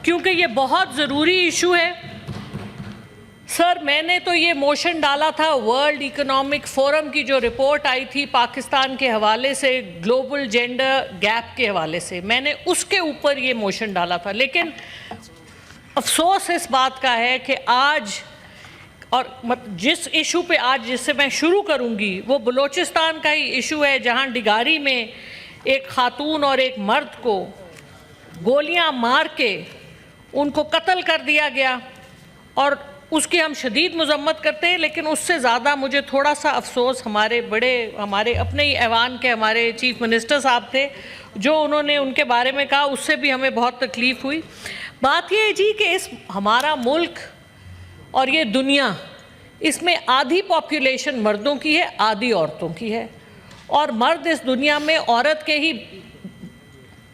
کیونکہ یہ بہت ضروری ایشو ہے۔ سر میں نے تو یہ موشن ڈالا تھا ورلڈ اکنامک فورم کی جو رپورٹ آئی تھی پاکستان کے حوالے سے، گلوبل جینڈر گیپ کے حوالے سے، میں نے اس کے اوپر یہ موشن ڈالا تھا۔ لیکن افسوس اس بات کا ہے کہ آج، اور جس ایشو پہ آج جس سے میں شروع کروں گی وہ بلوچستان کا ہی ایشو ہے، جہاں ڈگاری میں ایک خاتون اور ایک مرد کو گولیاں مار کے ان کو قتل کر دیا گیا، اور اس کی ہم شدید مذمت کرتے ہیں۔ لیکن اس سے زیادہ مجھے تھوڑا سا افسوس ہمارے اپنے ہی ایوان کے ہمارے چیف منسٹر صاحب تھے، جو انہوں نے ان کے بارے میں کہا، اس سے بھی ہمیں بہت تکلیف ہوئی۔ بات یہ ہے جی کہ ہمارا ملک اور یہ دنیا، اس میں آدھی پاپولیشن مردوں کی ہے، آدھی عورتوں کی ہے، اور مرد اس دنیا میں عورت کے ہی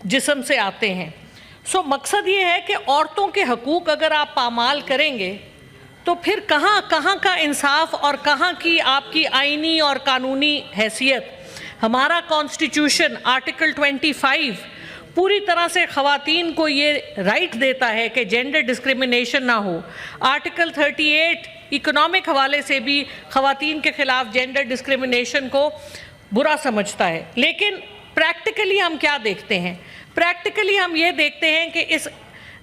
جسم سے آتے ہیں۔ مقصد یہ ہے کہ عورتوں کے حقوق اگر آپ پامال کریں گے تو پھر کہاں کا انصاف اور کہاں کی آپ کی آئینی اور قانونی حیثیت۔ ہمارا کانسٹیٹیوشن آرٹیکل 25 پوری طرح سے خواتین کو یہ رائٹ دیتا ہے کہ جینڈر ڈسکریمنیشن نہ ہو۔ آرٹیکل 38 اکنامک حوالے سے بھی خواتین کے خلاف جینڈر ڈسکریمنیشن کو برا سمجھتا ہے۔ لیکن پریکٹیکلی ہم کیا دیکھتے ہیں؟ پریکٹیکلی ہم یہ دیکھتے ہیں کہ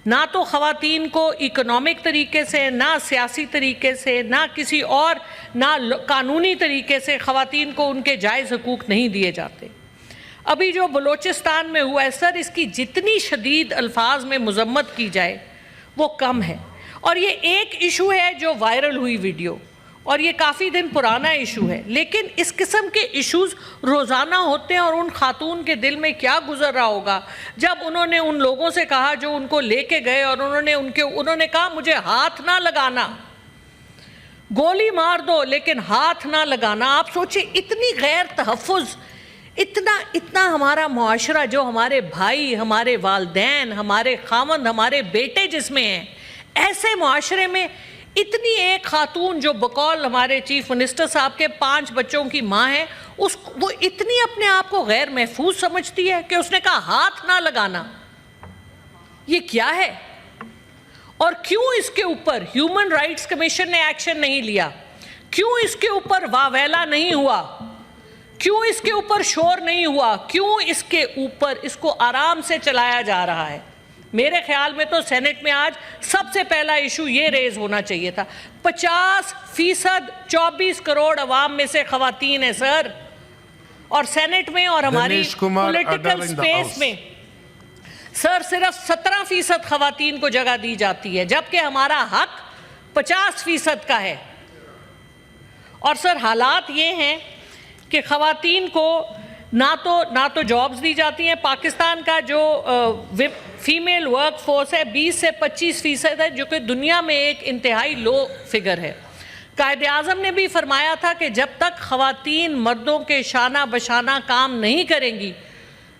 نہ تو خواتین کو اکنامک طریقے سے، نہ سیاسی طریقے سے، نہ کسی اور، نہ قانونی طریقے سے خواتین کو ان کے جائز حقوق نہیں دیے جاتے۔ ابھی جو بلوچستان میں ہوا ہے سر، اس کی جتنی شدید الفاظ میں مذمت کی جائے وہ کم ہے۔ اور یہ ایک ایشو ہے جو وائرل ہوئی ویڈیو، اور یہ کافی دن پرانا ایشو ہے، لیکن اس قسم کے ایشوز روزانہ ہوتے ہیں۔ اور ان خاتون کے دل میں کیا گزر رہا ہوگا جب انہوں نے ان لوگوں سے کہا جو ان کو لے کے گئے، اور انہوں نے کہا مجھے ہاتھ نہ لگانا، گولی مار دو لیکن ہاتھ نہ لگانا۔ آپ سوچیں اتنی غیر تحفظ، اتنا ہمارا معاشرہ، جو ہمارے بھائی، ہمارے والدین، ہمارے خاوند، ہمارے بیٹے جس میں ہیں، ایسے معاشرے میں اتنی ایک خاتون جو بقول ہمارے چیف منسٹر صاحب کے 5 بچوں کی ماں ہے، وہ اتنی اپنے آپ کو غیر محفوظ سمجھتی ہے کہ اس نے کہا ہاتھ نہ لگانا۔ یہ کیا ہے؟ اور کیوں اس کے اوپر ہیومن رائٹس کمیشن نے ایکشن نہیں لیا؟ کیوں اس کے اوپر واویلا نہیں ہوا؟ کیوں اس کے اوپر شور نہیں ہوا؟ کیوں اس کے اوپر اس کو آرام سے چلایا جا رہا ہے؟ میرے خیال میں تو سینٹ میں آج سب سے پہلا ایشو یہ ریز ہونا چاہیے تھا۔ 50% 24 کروڑ عوام میں سے خواتین ہیں سر، اور سینٹ میں اور ہماری پولیٹیکل سپیس میں سر صرف 17% خواتین کو جگہ دی جاتی ہے، جبکہ ہمارا حق 50% کا ہے۔ اور سر حالات یہ ہیں کہ خواتین کو نہ تو جابز دی جاتی ہیں۔ پاکستان کا جو فیمیل ورک فورس ہے 20 سے 25% ہے، جو کہ دنیا میں ایک انتہائی لو فگر ہے۔ قائد اعظم نے بھی فرمایا تھا کہ جب تک خواتین مردوں کے شانہ بشانہ کام نہیں کریں گی،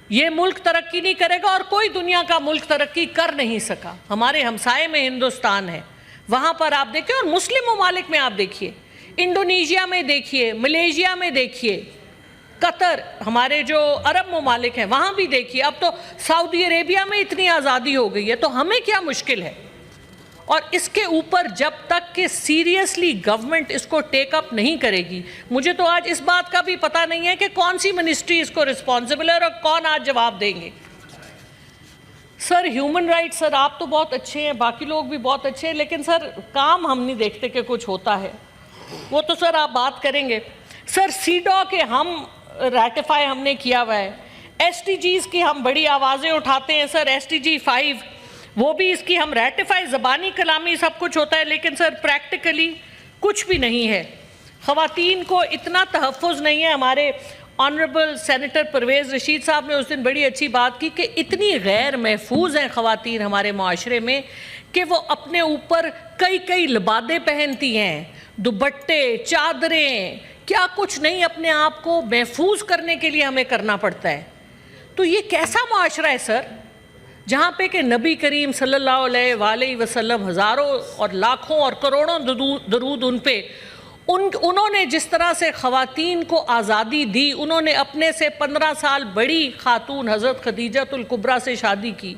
یہ ملک ترقی نہیں کرے گا، اور کوئی دنیا کا ملک ترقی کر نہیں سکا۔ ہمارے ہمسائے میں ہندوستان ہے، وہاں پر آپ دیکھیں، اور مسلم ممالک میں آپ دیکھیے، انڈونیشیا میں دیکھیے، ملیشیا میں دیکھیے، قطر، ہمارے جو عرب ممالک ہیں وہاں بھی دیکھیے، اب تو سعودی عربیہ میں اتنی آزادی ہو گئی ہے، تو ہمیں کیا مشکل ہے؟ اور اس کے اوپر جب تک کہ سیریسلی گورنمنٹ اس کو ٹیک اپ نہیں کرے گی، مجھے تو آج اس بات کا بھی پتہ نہیں ہے کہ کون سی منسٹری اس کو رسپانسبل ہے اور کون آج جواب دیں گے۔ سر ہیومن رائٹ، سر آپ تو بہت اچھے ہیں، باقی لوگ بھی بہت اچھے ہیں، لیکن سر کام ہم نہیں دیکھتے کہ کچھ ہوتا ہے۔ وہ تو سر آپ بات کریں گے۔ سر سیڈو کے ہم ریٹیفائی ہم نے کیا ہوا ہے، ایس ٹی جیز کی ہم بڑی آوازیں اٹھاتے ہیں سر، ایس ٹی جی 5 وہ بھی اس کی ہم ریٹیفائی، زبانی کلامی سب کچھ ہوتا ہے، لیکن سر پریکٹیکلی کچھ بھی نہیں ہے۔ خواتین کو اتنا تحفظ نہیں ہے۔ ہمارے آنریبل سینیٹر پرویز رشید صاحب نے اس دن بڑی اچھی بات کی کہ اتنی غیر محفوظ ہیں خواتین ہمارے معاشرے میں کہ وہ اپنے اوپر کئی لبادیں پہنتی ہیں، دوپٹے، چادریں، کیا کچھ نہیں، اپنے آپ کو محفوظ کرنے کے لیے ہمیں کرنا پڑتا ہے۔ تو یہ کیسا معاشرہ ہے سر، جہاں پہ کہ نبی کریم صلی اللہ علیہ وآلہ وسلم ہزاروں اور لاکھوں اور کروڑوں درود ان پہ، انہوں نے جس طرح سے خواتین کو آزادی دی، انہوں نے اپنے سے 15 سال بڑی خاتون حضرت خدیجہ الکبریٰ سے شادی کی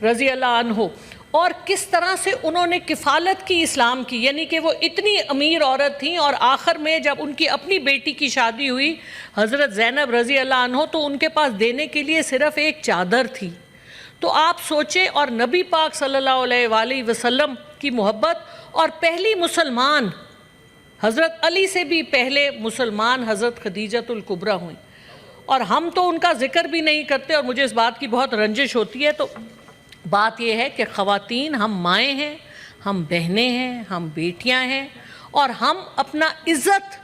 رضی اللہ عنہ، اور کس طرح سے انہوں نے کفالت کی اسلام کی، یعنی کہ وہ اتنی امیر عورت تھیں اور آخر میں جب ان کی اپنی بیٹی کی شادی ہوئی حضرت زینب رضی اللہ عنہ تو ان کے پاس دینے کے لیے صرف ایک چادر تھی. تو آپ سوچیں، اور نبی پاک صلی اللہ علیہ وآلہ وسلم کی محبت، اور پہلی مسلمان حضرت علی سے بھی پہلے مسلمان حضرت خدیجۃ الکبریٰ ہوئیں، اور ہم تو ان کا ذکر بھی نہیں کرتے، اور مجھے اس بات کی بہت رنجش ہوتی ہے. تو بات یہ ہے کہ خواتین، ہم مائیں ہیں، ہم بہنیں ہیں، ہم بیٹیاں ہیں، اور ہم اپنا عزت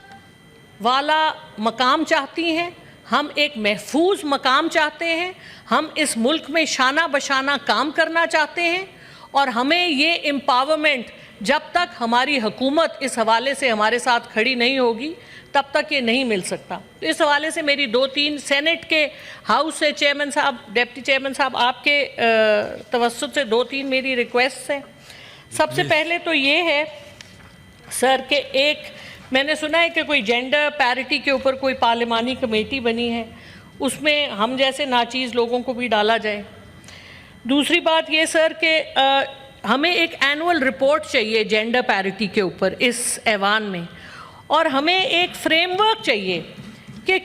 والا مقام چاہتی ہیں، ہم ایک محفوظ مقام چاہتے ہیں، ہم اس ملک میں شانہ بشانہ کام کرنا چاہتے ہیں، اور ہمیں یہ امپاورمنٹ جب تک ہماری حکومت اس حوالے سے ہمارے ساتھ کھڑی نہیں ہوگی تب تک یہ نہیں مل سکتا. تو اس حوالے سے میری 2-3 سینٹ کے ہاؤس سے چیئرمین صاحب، ڈپٹی چیئرمین صاحب، آپ کے توسط سے 2-3 میری ریکویسٹس ہیں. سب سے پہلے تو یہ ہے سر کہ ایک میں نے سنا ہے کہ کوئی جینڈر پیرٹی کے اوپر کوئی پارلیمانی کمیٹی بنی ہے، اس میں ہم جیسے ناچیز لوگوں کو بھی ڈالا جائے. دوسری بات یہ سر کہ ہمیں ایک اینول رپورٹ چاہیے جینڈر پیرٹی کے اوپر اس ایوان میں، اور ہمیں ایک فریم ورک چاہیے کہ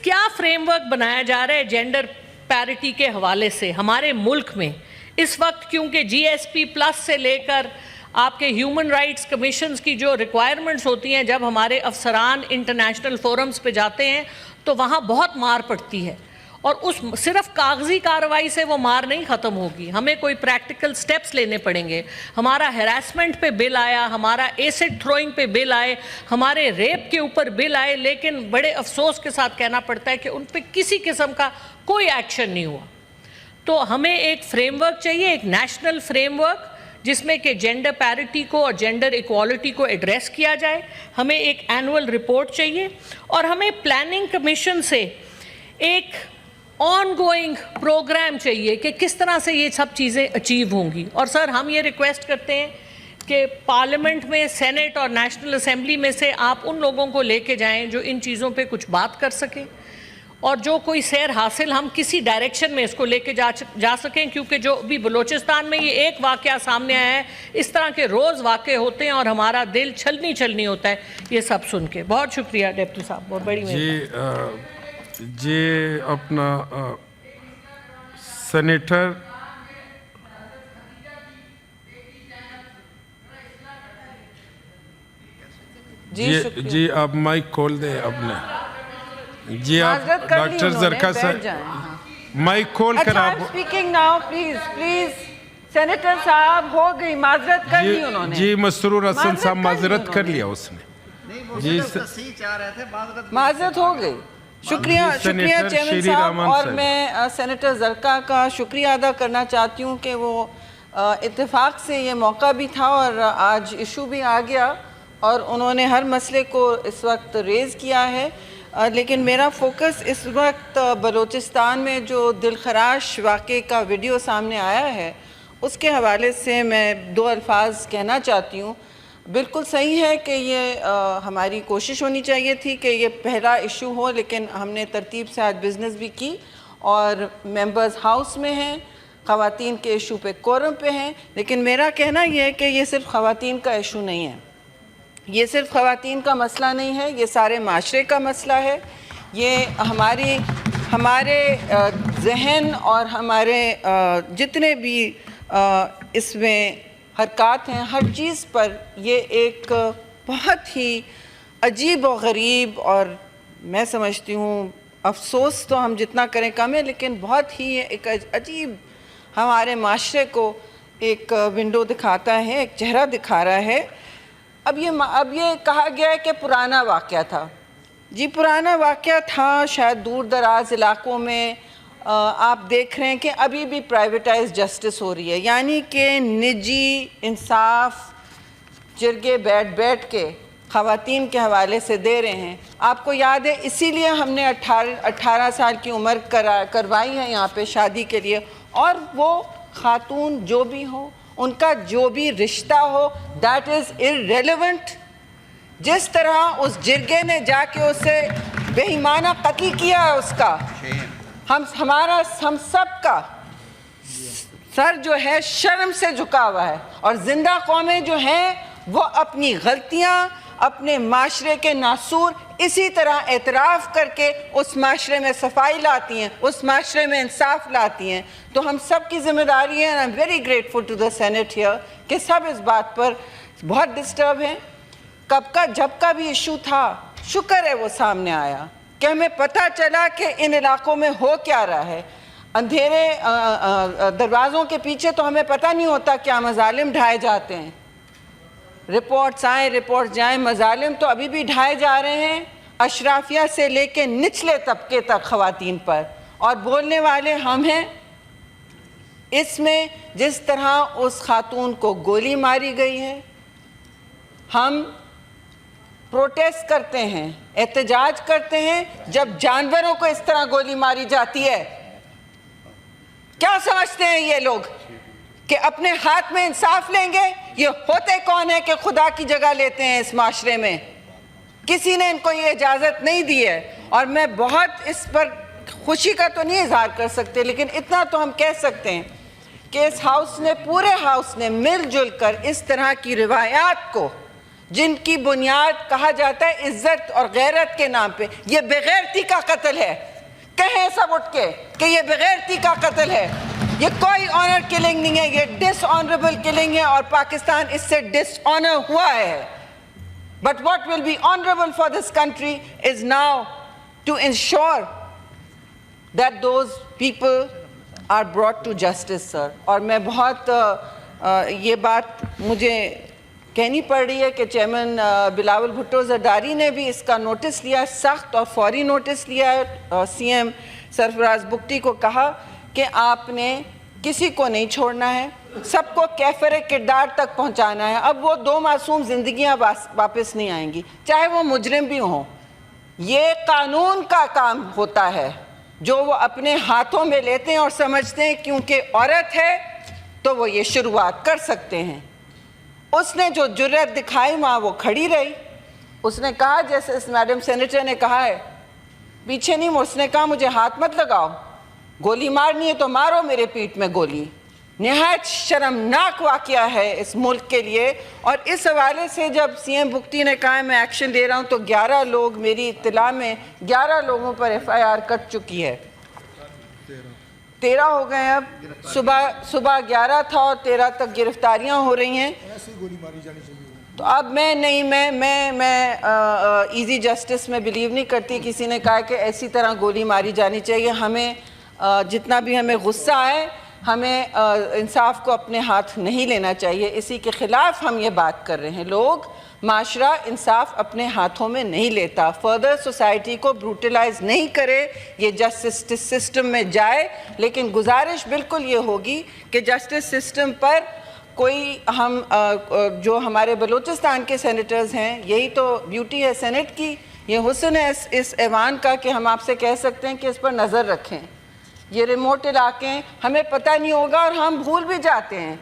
کیا فریم ورک بنایا جا رہا ہے جینڈر پیرٹی کے حوالے سے ہمارے ملک میں اس وقت. کیونکہ جی ایس پی پلس سے لے کر آپ کے ہیومن رائٹس کمیشنز کی جو ریکوائرمنٹس ہوتی ہیں، جب ہمارے افسران انٹرنیشنل فورمز پہ جاتے ہیں تو وہاں بہت مار پڑتی ہے، اور اس صرف کاغذی کارروائی سے وہ مار نہیں ختم ہوگی، ہمیں کوئی پریکٹیکل سٹیپس لینے پڑیں گے. ہمارا ہیراسمنٹ پہ بل آیا، ہمارا ایسڈ تھروئنگ پہ بل آئے، ہمارے ریپ کے اوپر بل آئے، لیکن بڑے افسوس کے ساتھ کہنا پڑتا ہے کہ ان پہ کسی قسم کا کوئی ایکشن نہیں ہوا. تو ہمیں ایک فریم ورک چاہیے، ایک نیشنل فریم ورک جس میں کہ جینڈر پیرٹی کو اور جینڈر ایکوالٹی کو ایڈریس کیا جائے. ہمیں ایک اینول رپورٹ چاہیے، اور ہمیں پلاننگ کمیشن سے ایک آن گوئنگ پروگرام چاہیے کہ کس طرح سے یہ سب چیزیں اچیو ہوں گی. اور سر ہم یہ ریکویسٹ کرتے ہیں کہ پارلیمنٹ میں، سینٹ اور نیشنل اسمبلی میں سے آپ ان لوگوں کو لے کے جائیں جو ان چیزوں پہ کچھ بات کر سکیں، اور جو کوئی سیر حاصل ہم کسی ڈائریکشن میں اس کو لے کے جا سکیں. کیونکہ جو بھی بلوچستان میں یہ ایک واقعہ سامنے آیا ہے، اس طرح کے روز واقع ہوتے ہیں اور ہمارا دل چھلنی ہوتا ہے یہ سب سن کے. بہت شکریہ ڈپٹی صاحب، بہت بڑی مہربانی. جی اپنا سینیٹر جی آپ مائک کھول دیں اپنے. جی آپ ڈاکٹر زرکا صاحب مائک کھول کر آپ اسپیکنگ ناؤ. پلیز سینیٹر صاحب ہو گئی، معذرت کر لی انہوں نے. جی مسرور حسن صاحب معذرت کر لیا اس نے. جی معذرت ہو گئی. شکریہ چیئرمین صاحب. اور میں سینیٹر زرکا کا شکریہ ادا کرنا چاہتی ہوں کہ وہ اتفاق سے یہ موقع بھی تھا اور آج ایشو بھی آ گیا اور انہوں نے ہر مسئلے کو اس وقت ریز کیا ہے. لیکن میرا فوکس اس وقت بلوچستان میں جو دلخراش واقعے کا ویڈیو سامنے آیا ہے اس کے حوالے سے میں 2 الفاظ کہنا چاہتی ہوں. بالکل صحیح ہے کہ یہ ہماری کوشش ہونی چاہیے تھی کہ یہ پہلا ایشو ہو، لیکن ہم نے ترتیب سے آج بزنس بھی کی اور ممبرز ہاؤس میں ہیں، خواتین کے ایشو پہ کورم پہ ہیں. لیکن میرا کہنا یہ ہے کہ یہ صرف خواتین کا ایشو نہیں ہے، یہ صرف خواتین کا مسئلہ نہیں ہے، یہ سارے معاشرے کا مسئلہ ہے. یہ ہمارے ذہن اور ہمارے جتنے بھی اس میں حرکات ہیں، ہر چیز پر یہ ایک بہت ہی عجیب و غریب، اور میں سمجھتی ہوں افسوس تو ہم جتنا کریں کم ہے، لیکن بہت ہی ایک عجیب ہمارے معاشرے کو ایک ونڈو دکھاتا ہے، ایک چہرہ دکھا رہا ہے. اب یہ کہا گیا ہے کہ پرانا واقعہ تھا. جی پرانا واقعہ تھا، شاید دور دراز علاقوں میں آپ دیکھ رہے ہیں کہ ابھی بھی پرائیویٹائز جسٹس ہو رہی ہے، یعنی کہ نجی انصاف جرگے بیٹھ کے خواتین کے حوالے سے دے رہے ہیں. آپ کو یاد ہے اسی لیے ہم نے 18 سال کی عمر کروائی ہے یہاں پہ شادی کے لیے، اور وہ خاتون جو بھی ہو، ان کا جو بھی رشتہ ہو، دیٹ از irrelevant. جس طرح اس جرگے نے جا کے اسے بے ایمانہ قتل کیا ہے، اس کا ہم سب کا سر جو ہے شرم سے جھکا ہوا ہے، اور زندہ قومیں جو ہیں وہ اپنی غلطیاں، اپنے معاشرے کے ناسور اسی طرح اعتراف کر کے اس معاشرے میں صفائی لاتی ہیں، اس معاشرے میں انصاف لاتی ہیں. تو ہم سب کی ذمہ داری ہے. I am very grateful to the Senate here کہ سب اس بات پر بہت ڈسٹرب ہیں. جب کا بھی ایشو تھا، شکر ہے وہ سامنے آیا کہ ہمیں پتہ چلا کہ ان علاقوں میں ہو کیا رہا ہے. اندھیرے دروازوں کے پیچھے تو ہمیں پتہ نہیں ہوتا کیا مظالم ڈھائے جاتے ہیں. رپورٹس آئیں رپورٹس جائیں، مظالم تو ابھی بھی ڈھائے جا رہے ہیں، اشرافیہ سے لے کے نچلے طبقے تک خواتین پر، اور بولنے والے ہم ہیں. اس میں جس طرح اس خاتون کو گولی ماری گئی ہے، ہم پروٹیسٹ کرتے ہیں، احتجاج کرتے ہیں جب جانوروں کو اس طرح گولی ماری جاتی ہے. کیا سمجھتے ہیں یہ لوگ کہ اپنے ہاتھ میں انصاف لیں گے؟ یہ ہوتے کون ہیں کہ خدا کی جگہ لیتے ہیں اس معاشرے میں؟ کسی نے ان کو یہ اجازت نہیں دی ہے. اور میں بہت اس پر خوشی کا تو نہیں اظہار کر سکتے، لیکن اتنا تو ہم کہہ سکتے ہیں کہ اس ہاؤس نے، پورے ہاؤس نے مل جل کر اس طرح کی روایات کو، جن کی بنیاد کہا جاتا ہے عزت اور غیرت کے نام پہ، یہ بغیرتی کا قتل ہے. کہیں سب اٹھ کے کہ یہ بغیرتی کا قتل ہے، یہ کوئی آنر کلنگ نہیں ہے، یہ ڈس آنریبل کلنگ ہے، اور پاکستان اس سے ڈس آنر ہوا ہے. But what will be honourable for this country is now to ensure that those people are brought to justice. Sir, اور میں بہت یہ بات مجھے کہنی پڑ رہی ہے کہ چیئرمین بلاول بھٹو زرداری نے بھی اس کا نوٹس لیا، سخت اور فوری نوٹس لیا ہے. سی ایم سرفراز بگٹی کو کہا کہ آپ نے کسی کو نہیں چھوڑنا ہے، سب کو کیفر کردار تک پہنچانا ہے. اب وہ 2 معصوم زندگیاں واپس نہیں آئیں گی، چاہے وہ مجرم بھی ہوں. یہ قانون کا کام ہوتا ہے جو وہ اپنے ہاتھوں میں لیتے ہیں اور سمجھتے ہیں کیونکہ عورت ہے تو وہ یہ شروعات کر سکتے ہیں. اس نے جو جرأت دکھائی وہاں وہ کھڑی رہی. اس نے کہا، جیسے اس میڈم سینیٹر نے کہا ہے، پیچھے نہیں، اس نے کہا مجھے ہاتھ مت لگاؤ، گولی مارنی ہے تو مارو میرے پیٹ میں گولی. نہایت شرمناک واقعہ ہے اس ملک کے لیے. اور اس حوالے سے جب سی ایم بگٹی نے کہا میں ایکشن لے رہا ہوں تو 11 لوگ، میری اطلاع میں 11 لوگوں پر FIR کٹ چکی ہے. 13 ہو گئے. اب صبح 11 تھا اور 13 تک گرفتاریاں ہو رہی ہیں. تو اب میں ایزی جسٹس میں بلیو نہیں کرتی. کسی نے کہا کہ ایسی طرح گولی ماری جانی چاہیے. ہمیں جتنا بھی ہمیں غصہ آئے، ہمیں انصاف کو اپنے ہاتھ نہیں لینا چاہیے. اسی کے خلاف ہم یہ بات کر رہے ہیں. لوگ، معاشرہ انصاف اپنے ہاتھوں میں نہیں لیتا. فردر سوسائٹی کو بروٹلائز نہیں کرے، یہ جسٹس سسٹم میں جائے. لیکن گزارش بالکل یہ ہوگی کہ جسٹس سسٹم پر کوئی، ہم جو ہمارے بلوچستان کے سینیٹرز ہیں، یہی تو بیوٹی ہے سینٹ کی، یہ حسن ہے اس ایوان کا کہ ہم آپ سے کہہ سکتے ہیں کہ اس پر نظر رکھیں. یہ ریموٹ علاقے ہیں، ہمیں پتہ نہیں ہوگا اور ہم بھول بھی جاتے ہیں.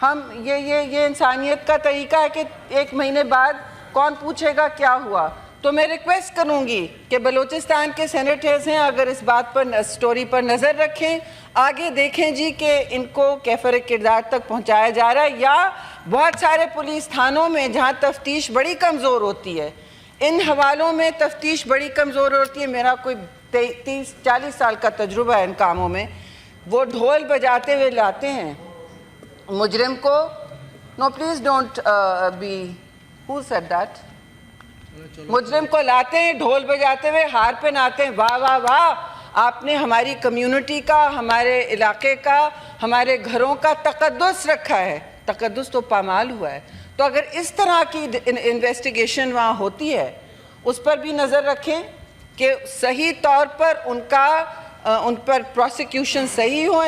ہم یہ انسانیت کا طریقہ ہے کہ 1 مہینے بعد کون پوچھے گا کیا ہوا. تو میں ریکویسٹ کروں گی کہ بلوچستان کے سینیٹرز ہیں، اگر اس بات پر، سٹوری پر نظر رکھیں، آگے دیکھیں جی کہ ان کو کیفر کردار تک پہنچایا جا رہا ہے. یا بہت سارے پولیس تھانوں میں جہاں تفتیش بڑی کمزور ہوتی ہے، ان حوالوں میں تفتیش بڑی کمزور ہوتی ہے. میرا کوئی 30-40 سال کا تجربہ ہے ان کاموں میں. وہ ڈھول بجاتے ہوئے لاتے ہیں مجرم کو. No please don't be, who said that? مجرم کو لاتے ہیں ڈھول بجاتے ہوئے، ہار پہناتے ہیں، واہ واہ واہ، آپ نے ہماری کمیونٹی کا، ہمارے علاقے کا، ہمارے گھروں کا تقدس رکھا ہے. تقدس تو پامال ہوا ہے. تو اگر اس طرح کی انویسٹیگیشن وہاں ہوتی ہے، اس پر بھی نظر رکھیں کہ صحیح طور پر ان پر پروسیکیوشن صحیح ہو.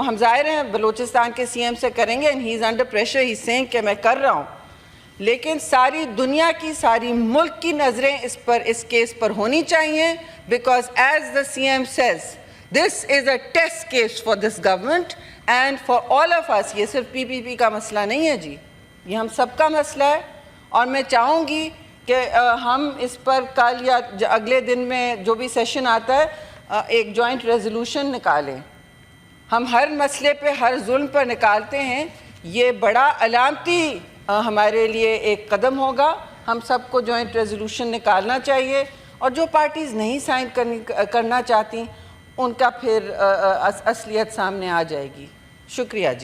ہم ظاہر ہیں بلوچستان کے سی ایم سے کریں گے، and he is under pressure, he is saying کہ میں کر رہا ہوں. لیکن ساری دنیا کی، ساری ملک کی نظریں اس کیس پر ہونی چاہیے. Because as the C M says, this is a test case for this government and for all of us. یہ صرف PPP کا مسئلہ نہیں ہے جی، یہ ہم سب کا مسئلہ ہے. اور میں چاہوں گی کہ ہم اس پر کل یا اگلے دن میں جو بھی سیشن آتا ہے ایک جوائنٹ ریزولوشن نکالیں. ہم ہر مسئلے پہ ہر ظلم پر نکالتے ہیں، یہ بڑا علامتی ہمارے لیے ایک قدم ہوگا. ہم سب کو جوائنٹ ریزولوشن نکالنا چاہیے، اور جو پارٹیز نہیں سائن کرنا چاہتی ان کا پھر اصلیت سامنے آ جائے گی. شکریہ جی.